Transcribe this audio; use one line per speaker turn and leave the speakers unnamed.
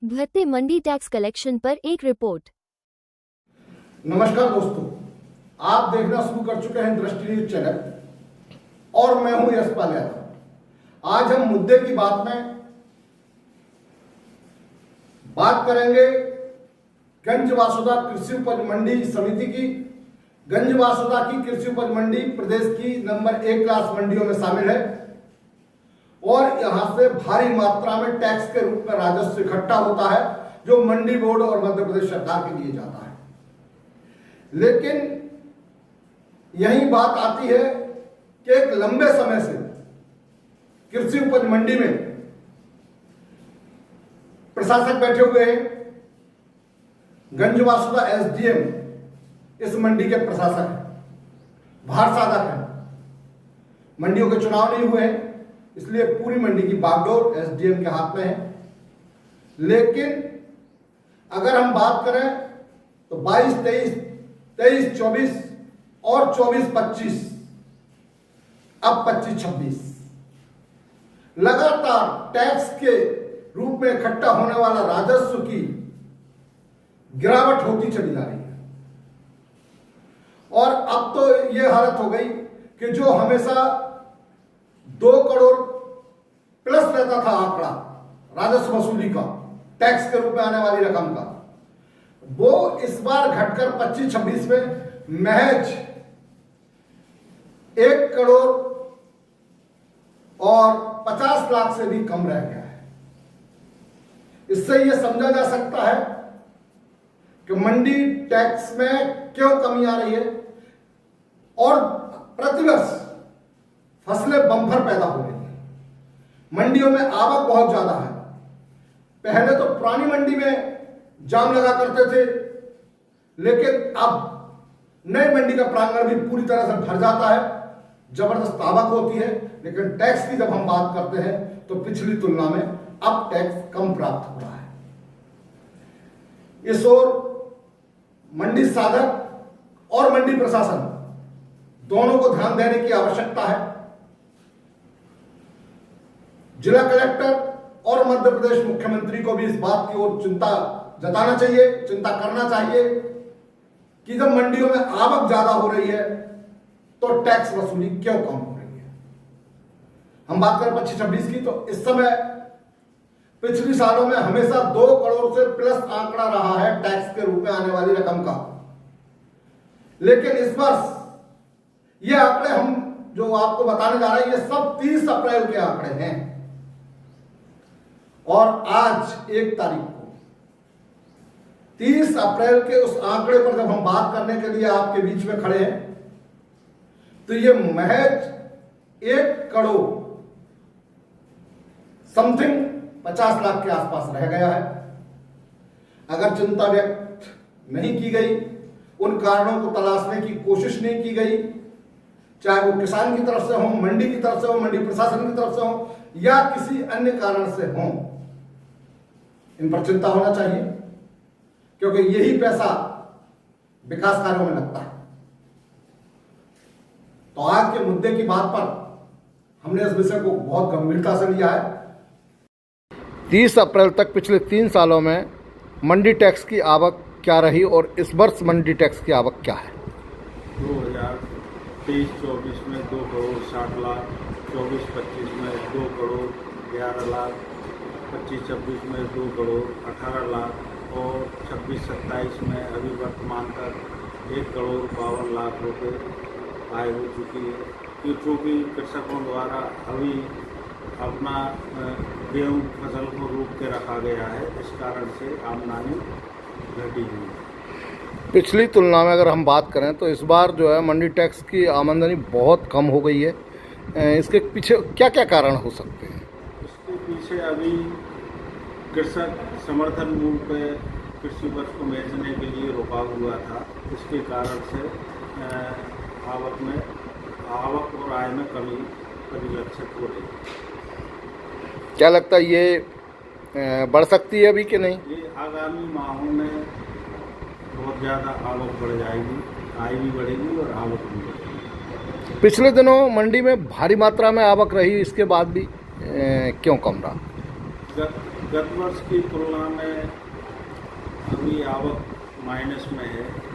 भत्ते मंडी tax collection पर एक रिपोर्ट।
नमस्कार दोस्तों, आप देखना शुरू कर चुके हैं दृष्टि न्यूज चैनल और मैं हूं यशपाल यादव। आज हम मुद्दे की बात में बात करेंगे गंजवासुदा कृषि उपज मंडी समिति की। गंजवासुदा की कृषि उपज मंडी प्रदेश की नंबर 1 क्लास मंडियों में शामिल है और यहां से भारी मात्रा में टैक्स के रूप में राजस्व इकट्ठा होता है जो मंडी बोर्ड और मध्य प्रदेश सरकार के लिए जाता है। लेकिन यही बात आती है कि एक लंबे समय से कृषि उपज मंडी में प्रशासक बैठे हुए हैं। गंजवासुदा एसडीएम इस मंडी के प्रशासक हैं, भार साधक हैं। मंडियों के चुनाव नहीं हुए हैं, इसलिए पूरी मंडी की बागडोर एसडीएम के हाथ में है। लेकिन अगर हम बात करें तो 22-23, 23-24 और 24-25, अब 25-26 लगातार टैक्स के रूप में इकट्ठा होने वाला राजस्व की गिरावट होती चली जा रही है। और अब तो यह हालत हो गई कि जो हमेशा 2 करोड़ प्लस रहता था आंकड़ा राजस्व वसूली का, टैक्स के रूप में आने वाली रकम का, वो इस बार घटकर 25-26 में महज 1 करोड़ और 50 लाख से भी कम रह गया है। इससे यह समझा जा सकता है कि मंडी टैक्स में क्यों कमी आ रही है और प्रतिवर्ष फसलें बम्पर पैदा हो रही है। मंडियों में आवक बहुत ज्यादा है। पहले तो पुरानी मंडी में जाम लगा करते थे, लेकिन अब नई मंडी का प्रांगण भी पूरी तरह से भर जाता है। जबरदस्त आवक होती है। लेकिन टैक्स की जब हम बात करते हैं तो पिछली तुलना में अब टैक्स कम प्राप्त हो रहा है। इस ओर मंडी साधक और मंडी प्रशासन दोनों को ध्यान देने की आवश्यकता है। जिला कलेक्टर और मध्य प्रदेश मुख्यमंत्री को भी इस बात की ओर चिंता जताना चाहिए, चिंता करना चाहिए कि जब मंडियों में आवक ज्यादा हो रही है तो टैक्स वसूली क्यों कम हो रही है। हम बात करें 25-26 की, तो इस समय पिछले सालों में हमेशा 2 करोड़ से प्लस आंकड़ा रहा है टैक्स के रूप में आने वाली रकम का। लेकिन इस वर्ष ये आंकड़े हम जो आपको बताने जा रहे हैं, ये सब 30 अप्रैल के आंकड़े हैं और आज 1 तारीख को 30 अप्रैल के उस आंकड़े पर जब हम बात करने के लिए आपके बीच में खड़े हैं तो ये महज 1 करोड़ समथिंग 50 लाख के आसपास रह गया है। अगर चिंता व्यक्त नहीं की गई, उन कारणों को तलाशने की कोशिश नहीं की गई, चाहे वो किसान की तरफ से हो, मंडी की तरफ से हो, मंडी प्रशासन की तरफ से हो या किसी अन्य कारण से हो, इन पर चिंता होना चाहिए, क्योंकि यही पैसा विकास कार्यों में लगता है। तो आज के मुद्दे की बात पर हमने इस विषय को बहुत गंभीरता से लिया है।
30 अप्रैल तक पिछले 3 सालों में मंडी टैक्स की आवक क्या रही और इस वर्ष मंडी टैक्स की आवक क्या है।
2023-24 में 2 करोड़ 60 लाख, 24-25 में 2 करोड़ 11 लाख, 25-26 में 2 करोड़ 18 लाख और 26-27 में अभी वर्तमान तक 1 करोड़ 52 लाख रुपए आय हो चुकी है। क्योंकि कृषकों द्वारा अभी अपना गेहूँ फसल को रोक के रखा गया है, इस कारण से आमदनी घटी हुई है।
पिछली तुलना में अगर हम बात करें तो इस बार जो है मंडी टैक्स की आमदनी बहुत कम हो गई है। इसके पीछे क्या क्या कारण हो सकते हैं?
इसके पीछे अभी कृषक समर्थन मूल्य पे कृषि उपज को बेचने के लिए रोका हुआ था। इसके कारण से आवक और आय में कमी परिलक्षित हो रही है।
क्या लगता है ये बढ़ सकती है अभी कि नहीं?
ये आगामी माहों में बहुत ज़्यादा आवक बढ़ जाएगी, आय भी बढ़ेगी और आवक भी बढ़ेगी।
पिछले दिनों मंडी में भारी मात्रा में आवक रही, इसके बाद भी क्यों कम रहा?
गत वर्ष की तुलना में अभी आवक माइनस में है।